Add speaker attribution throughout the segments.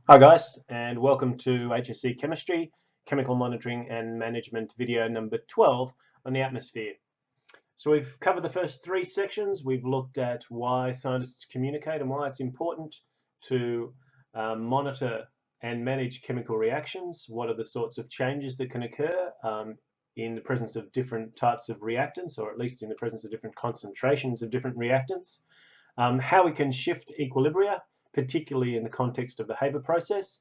Speaker 1: Hi guys, and welcome to HSC Chemistry, Chemical Monitoring and Management video number 12 on the atmosphere. So we've covered the first three sections. We've looked at why scientists communicate and why it's important to monitor and manage chemical reactions. What are the sorts of changes that can occur in the presence of different types of reactants, or at least in the presence of different concentrations of different reactants. How we can shift equilibria, particularly in the context of the Haber process,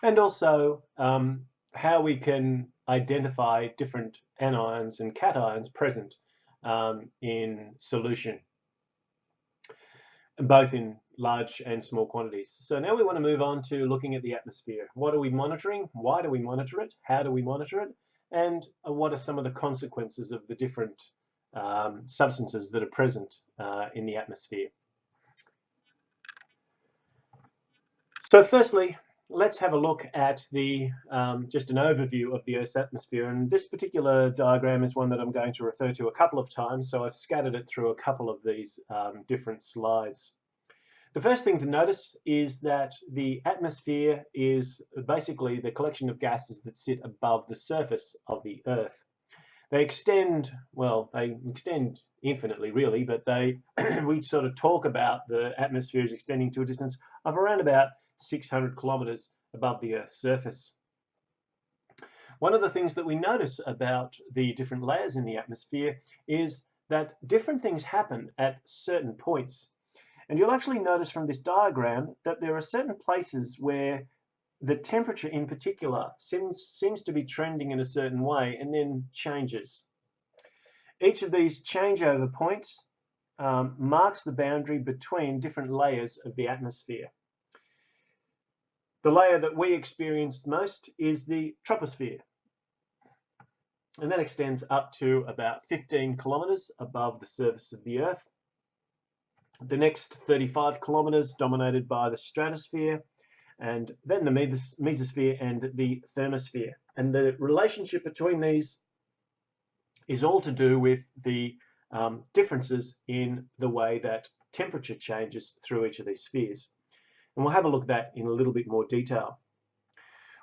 Speaker 1: and also how we can identify different anions and cations present in solution, both in large and small quantities. So now we want to move on to looking at the atmosphere. What are we monitoring? Why do we monitor it? How do we monitor it? And what are some of the consequences of the different substances that are present in the atmosphere? So firstly, let's have a look at the just an overview of the Earth's atmosphere. And this particular diagram is one that I'm going to refer to a couple of times, so I've scattered it through a couple of these different slides. The first thing to notice is that the atmosphere is basically the collection of gases that sit above the surface of the Earth. They extend, well, they extend infinitely really, but we sort of talk about the atmosphere as extending to a distance of around about 600 kilometers above the Earth's surface. One of the things that we notice about the different layers in the atmosphere is that different things happen at certain points. And you'll actually notice from this diagram that there are certain places where the temperature in particular seems to be trending in a certain way and then changes. Each of these changeover points marks the boundary between different layers of the atmosphere. The layer that we experience most is the troposphere, and that extends up to about 15 kilometers above the surface of the Earth. The next 35 kilometers dominated by the stratosphere, and then the mesosphere and the thermosphere. And the relationship between these is all to do with the differences in the way that temperature changes through each of these spheres. And we'll have a look at that in a little bit more detail.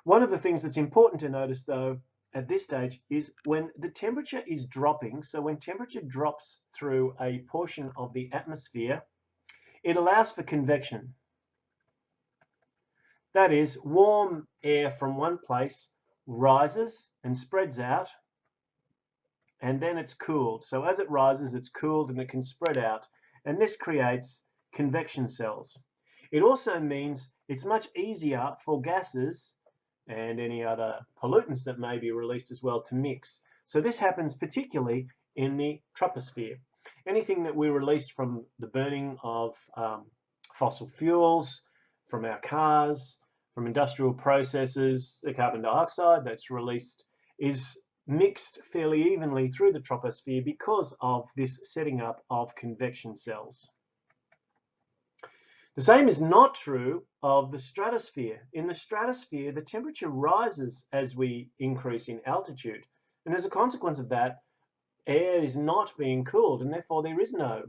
Speaker 1: One of the things that's important to notice though at this stage is when the temperature is dropping, so when temperature drops through a portion of the atmosphere, it allows for convection. That is, warm air from one place rises and spreads out, and then it's cooled. So as it rises, it's cooled and it can spread out, and this creates convection cells. It also means it's much easier for gases and any other pollutants that may be released as well to mix. So this happens particularly in the troposphere. Anything that we release from the burning of fossil fuels, from our cars, from industrial processes, the carbon dioxide that's released is mixed fairly evenly through the troposphere because of this setting up of convection cells. The same is not true of the stratosphere. In the stratosphere, the temperature rises as we increase in altitude. And as a consequence of that, air is not being cooled, and therefore there is no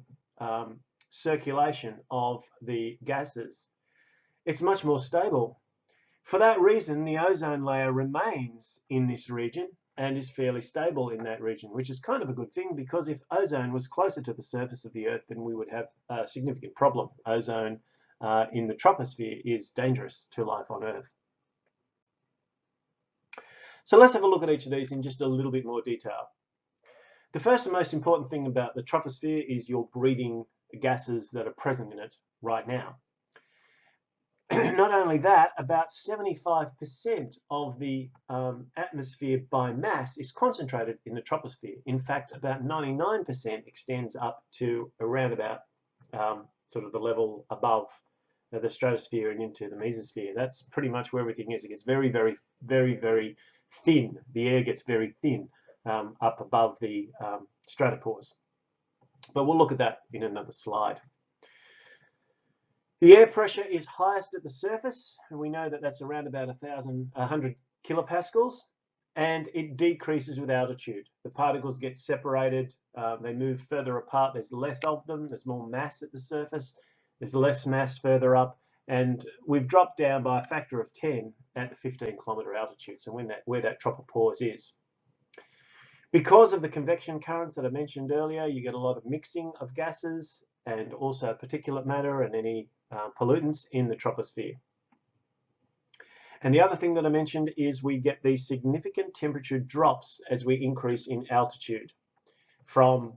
Speaker 1: circulation of the gases. It's much more stable. For that reason, the ozone layer remains in this region and is fairly stable in that region, which is kind of a good thing, because if ozone was closer to the surface of the Earth, then we would have a significant problem. Ozone in the troposphere is dangerous to life on Earth. So let's have a look at each of these in just a little bit more detail. The first and most important thing about the troposphere is you're breathing gases that are present in it right now. Not only that, about 75% of the atmosphere by mass is concentrated in the troposphere. In fact, about 99% extends up to around about sort of the level above the stratosphere and into the mesosphere. That's pretty much where everything is. It gets very, very, very, very thin. The air gets very thin up above the stratopores. But we'll look at that in another slide. The air pressure is highest at the surface, and we know that that's around about 100 kilopascals, and it decreases with altitude. The particles get separated, they move further apart, there's less of them, there's more mass at the surface, there's less mass further up, And we've dropped down by a factor of 10 at the 15-kilometre altitude, so where that tropopause is. Because of the convection currents that I mentioned earlier, you get a lot of mixing of gases and also particulate matter and any pollutants in the troposphere. And the other thing that I mentioned is we get these significant temperature drops as we increase in altitude from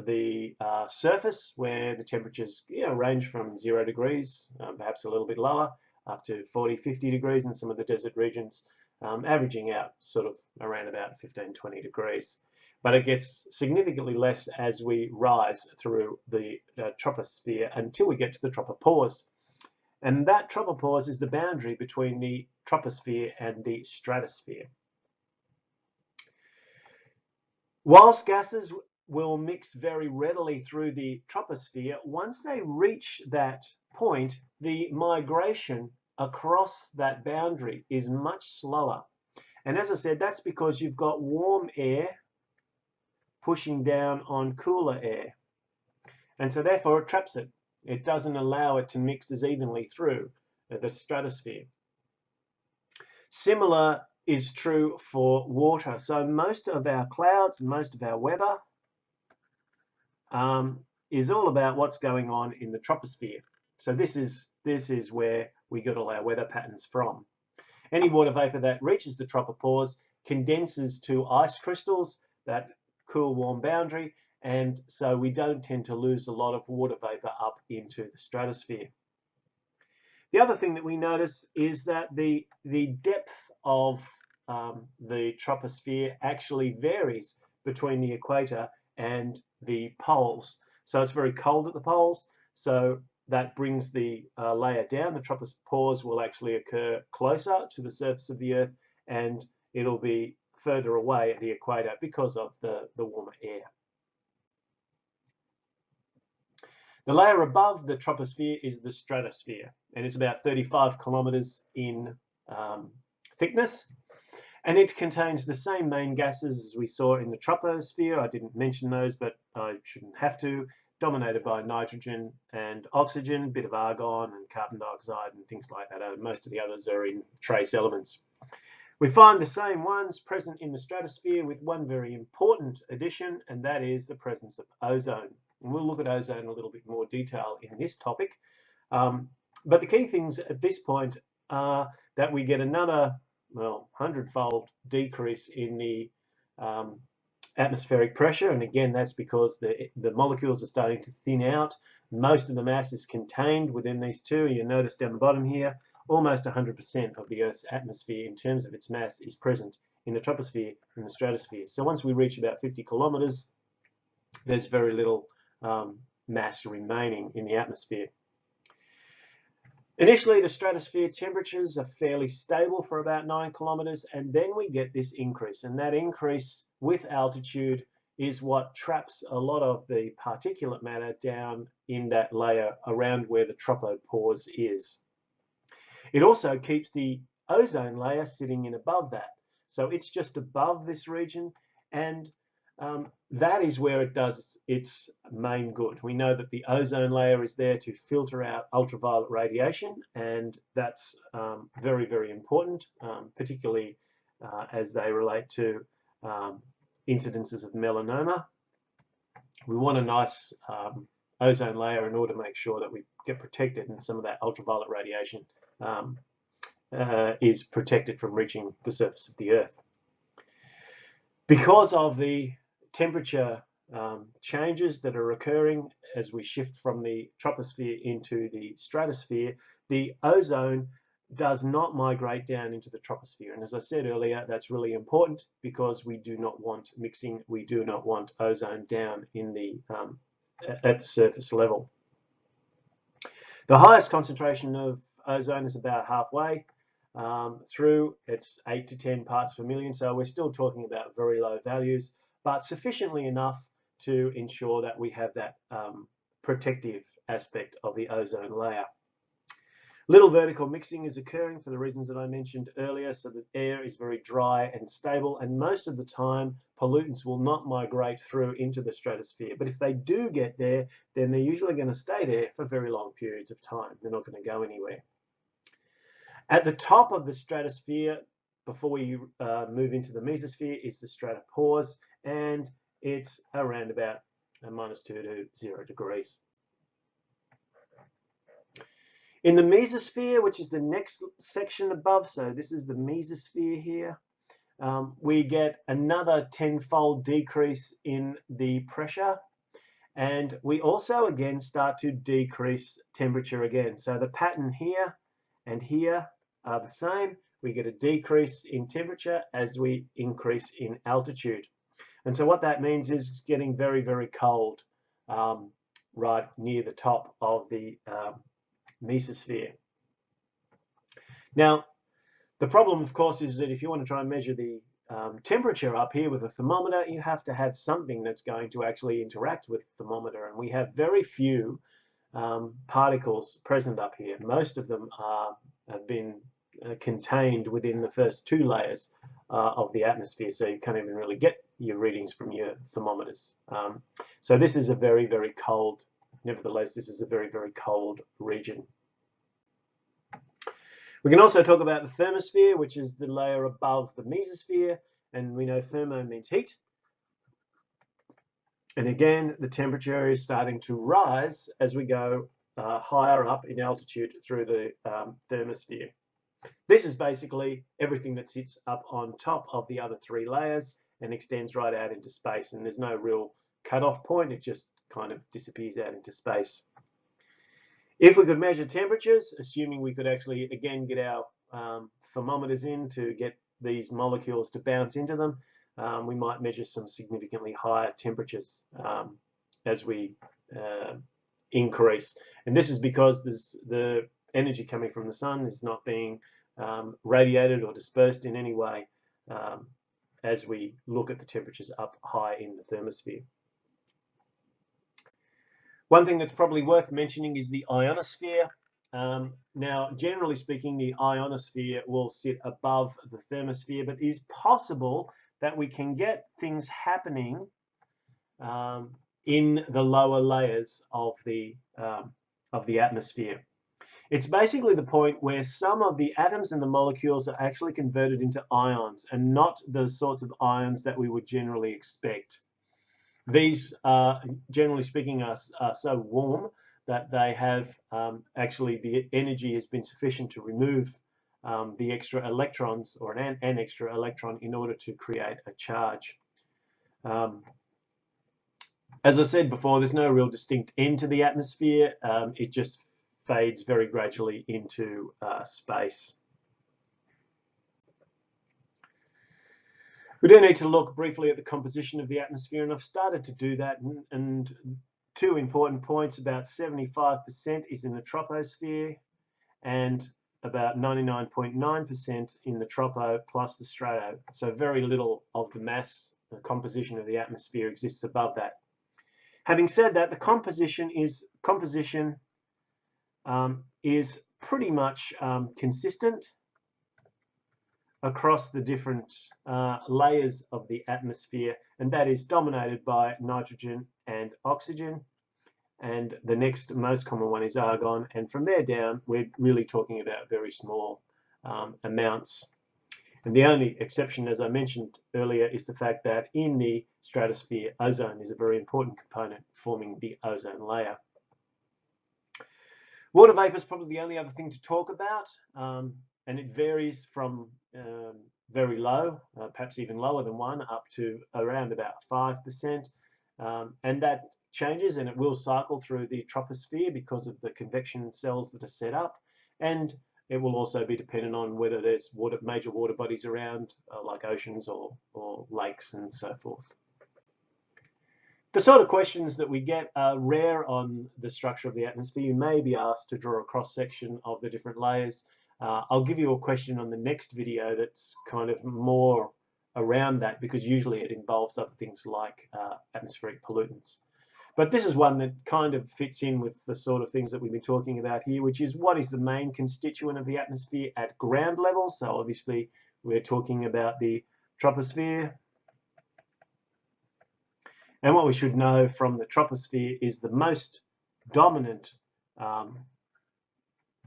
Speaker 1: the surface, where the temperatures range from 0 degrees, perhaps a little bit lower, up to 40, 50 degrees in some of the desert regions, averaging out sort of around about 15, 20 degrees. But it gets significantly less as we rise through the troposphere until we get to the tropopause. And that tropopause is the boundary between the troposphere and the stratosphere. Whilst gases will mix very readily through the troposphere, once they reach that point, the migration across that boundary is much slower. And as I said, that's because you've got warm air pushing down on cooler air. And so therefore it traps it. It doesn't allow it to mix as evenly through the stratosphere. Similar is true for water. So most of our clouds, most of our weather is all about what's going on in the troposphere. So this is where we get all our weather patterns from. Any water vapor that reaches the tropopause condenses to ice crystals, that cool warm boundary, and so we don't tend to lose a lot of water vapor up into the stratosphere. The other thing that we notice is that the depth of the troposphere actually varies between the equator and the poles. So it's very cold at the poles, so that brings the layer down. The tropopause will actually occur closer to the surface of the Earth, and it'll be further away at the equator because of the warmer air. The layer above the troposphere is the stratosphere, and it's about 35 kilometers in thickness, and it contains the same main gases as we saw in the troposphere. I didn't mention those, but I shouldn't have to. Dominated by nitrogen and oxygen, a bit of argon and carbon dioxide and things like that. Most of the others are in trace elements. We find the same ones present in the stratosphere with one very important addition, and that is the presence of ozone. And we'll look at ozone in a little bit more detail in this topic. But the key things at this point are that we get another, well, 100-fold decrease in the atmospheric pressure, and again that's because the molecules are starting to thin out. Most of the mass is contained within these two. You notice down the bottom here, almost 100% of the Earth's atmosphere in terms of its mass is present in the troposphere and the stratosphere. So once we reach about 50 kilometers, there's very little mass remaining in the atmosphere. Initially, the stratosphere temperatures are fairly stable for about 9 kilometers, and then we get this increase, and that increase with altitude is what traps a lot of the particulate matter down in that layer around where the tropopause is. It also keeps the ozone layer sitting in above that. So it's just above this region, and that is where it does its main good. We know that the ozone layer is there to filter out ultraviolet radiation, and that's very, very important, particularly as they relate to incidences of melanoma. We want a nice ozone layer in order to make sure that we get protected and some of that ultraviolet radiation is protected from reaching the surface of the Earth. Because of the temperature changes that are occurring as we shift from the troposphere into the stratosphere, the ozone does not migrate down into the troposphere. And as I said earlier, that's really important because we do not want mixing, we do not want ozone down in the at the surface level. The highest concentration of ozone is about halfway through. It's 8 to 10 parts per million, so we're still talking about very low values, but sufficiently enough to ensure that we have that protective aspect of the ozone layer. Little vertical mixing is occurring for the reasons that I mentioned earlier, so that air is very dry and stable, and most of the time pollutants will not migrate through into the stratosphere. But if they do get there, then they're usually going to stay there for very long periods of time. They're not going to go anywhere. At the top of the stratosphere, before we move into the mesosphere, is the stratopause, and it's around about -2 to 0 degrees. In the mesosphere, which is the next section above, so this is the mesosphere here, we get another 10-fold decrease in the pressure, and we also again start to decrease temperature again. So the pattern here and here are the same. We get a decrease in temperature as we increase in altitude. And so what that means is it's getting very, very cold right near the top of the mesosphere. Now, the problem, of course, is that if you want to try and measure the temperature up here with a thermometer, you have to have something that's going to actually interact with the thermometer. And we have very few particles present up here. Most of them have been contained within the first 2 layers of the atmosphere, so you can't even really get your readings from your thermometers. So this is a very, very cold, nevertheless, this is a very, very cold region. We can also talk about the thermosphere, which is the layer above the mesosphere, and we know thermo means heat. And again, the temperature is starting to rise as we go higher up in altitude through the thermosphere. This is basically everything that sits up on top of the other 3 layers and extends right out into space, and there's no real cutoff point, it just kind of disappears out into space. If we could measure temperatures, assuming we could actually again get our thermometers in to get these molecules to bounce into them, we might measure some significantly higher temperatures as we increase. And this is because the energy coming from the sun is not being radiated or dispersed in any way as we look at the temperatures up high in the thermosphere. One thing that's probably worth mentioning is the ionosphere. Now, generally speaking, the ionosphere will sit above the thermosphere, but it is possible that we can get things happening in the lower layers of the atmosphere. It's basically the point where some of the atoms and the molecules are actually converted into ions, and not the sorts of ions that we would generally expect. These, generally speaking, are so warm that they have actually the energy has been sufficient to remove the extra electrons, or an extra electron, in order to create a charge. As I said before, there's no real distinct end to the atmosphere. It just fades very gradually into space. We do need to look briefly at the composition of the atmosphere, and I've started to do that. And 2 important points: about 75% is in the troposphere, and about 99.9% in the tropo plus the strato. So very little of the mass, the composition of the atmosphere, exists above that. Having said that, the composition is pretty much consistent across the different layers of the atmosphere, and that is dominated by nitrogen and oxygen, and the next most common one is argon, and from there down we're really talking about very small amounts. And the only exception, as I mentioned earlier, is the fact that in the stratosphere, ozone is a very important component, forming the ozone layer. Water vapor is probably the only other thing to talk about, and it varies from very low, perhaps even lower than 1, up to around about 5%, and that changes, and it will cycle through the troposphere because of the convection cells that are set up, and it will also be dependent on whether there's major water bodies around, like oceans or lakes and so forth. The sort of questions that we get are rare on the structure of the atmosphere. You may be asked to draw a cross-section of the different layers. I'll give you a question on the next video that's kind of more around that, because usually it involves other things like atmospheric pollutants. But this is one that kind of fits in with the sort of things that we've been talking about here, which is what is the main constituent of the atmosphere at ground level. So obviously we're talking about the troposphere. And what we should know from the troposphere is the most dominant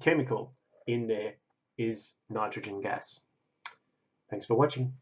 Speaker 1: chemical in there is nitrogen gas. Thanks for watching.